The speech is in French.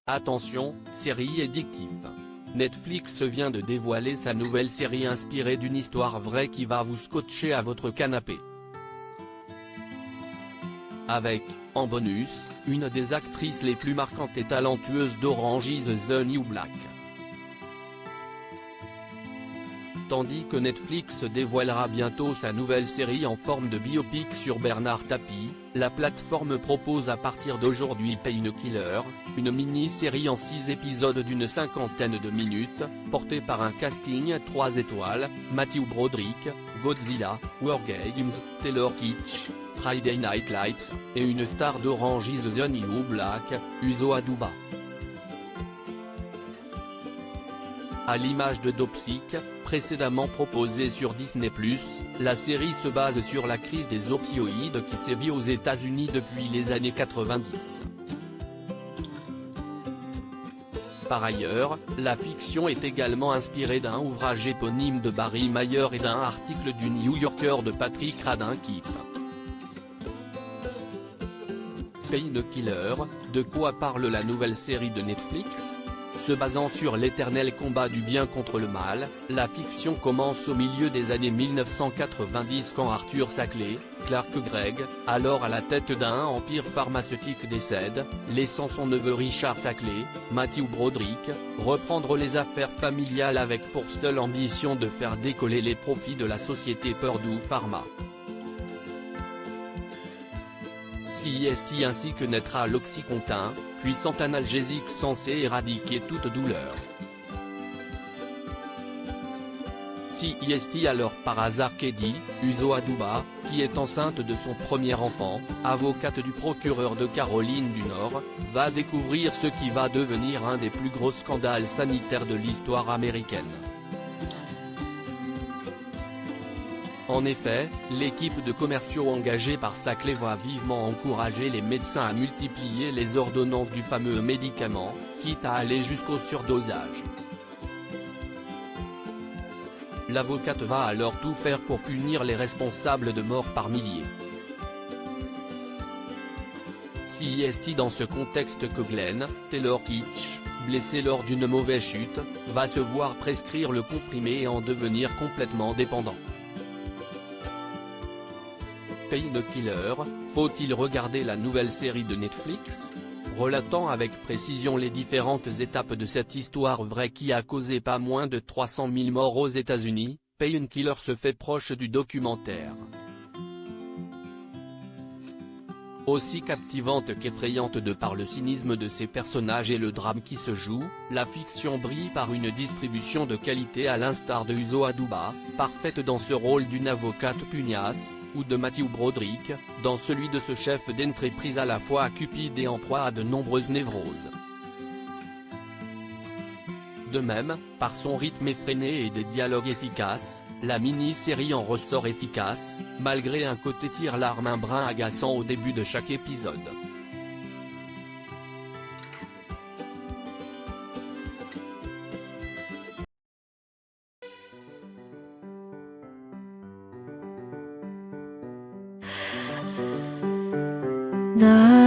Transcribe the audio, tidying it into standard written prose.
Attention, série addictive. Netflix vient de dévoiler sa nouvelle série inspirée d'une histoire vraie qui va vous scotcher à votre canapé. Avec, en bonus, une des actrices les plus marquantes et talentueuses d'Orange is the New Black. Tandis que Netflix dévoilera bientôt sa nouvelle série en forme de biopic sur Bernard Tapie, la plateforme propose à partir d'aujourd'hui Painkiller, une mini-série en 6 épisodes d'une cinquantaine de minutes, portée par un casting 3 étoiles, Matthew Broderick, Godzilla, War Games, Taylor Kitsch, Friday Night Lights, et une star d'Orange is the New Black, Uzo Aduba. À l'image de Dopsic, précédemment proposé sur Disney+, la série se base sur la crise des opioïdes qui sévit aux États-Unis depuis les années 90. Par ailleurs, la fiction est également inspirée d'un ouvrage éponyme de Barry Mayer et d'un article du New Yorker de Patrick Radden-Keefe. Painkiller, de quoi parle la nouvelle série de Netflix ? Se basant sur l'éternel combat du bien contre le mal, la fiction commence au milieu des années 1990 quand Arthur Sackley, Clark Gregg, alors à la tête d'un empire pharmaceutique décède, laissant son neveu Richard Sackley, Matthew Broderick, reprendre les affaires familiales avec pour seule ambition de faire décoller les profits de la société Purdue Pharma. CIST ainsi que naîtra l'Oxycontin, puissant analgésique censé éradiquer toute douleur. CIST alors par hasard Kedi, Uzo Aduba, qui est enceinte de son premier enfant, avocate du procureur de Caroline du Nord, va découvrir ce qui va devenir un des plus gros scandales sanitaires de l'histoire américaine. En effet, l'équipe de commerciaux engagée par Sackley va vivement encourager les médecins à multiplier les ordonnances du fameux médicament, quitte à aller jusqu'au surdosage. L'avocate va alors tout faire pour punir les responsables de morts par milliers. CIST dans ce contexte que Glenn, Taylor Kitsch, blessé lors d'une mauvaise chute, va se voir prescrire le comprimé et en devenir complètement dépendant. Painkiller, faut-il regarder la nouvelle série de Netflix ? Relatant avec précision les différentes étapes de cette histoire vraie qui a causé pas moins de 300 000 morts aux États-Unis, Painkiller se fait proche du documentaire. Aussi captivante qu'effrayante de par le cynisme de ses personnages et le drame qui se joue, la fiction brille par une distribution de qualité à l'instar de Uzo Aduba, parfaite dans ce rôle d'une avocate pugnace, ou de Matthew Broderick, dans celui de ce chef d'entreprise à la fois cupide et en proie à de nombreuses névroses. De même, par son rythme effréné et des dialogues efficaces, la mini-série en ressort efficace, malgré un côté tire-larme un brin agaçant au début de chaque épisode. The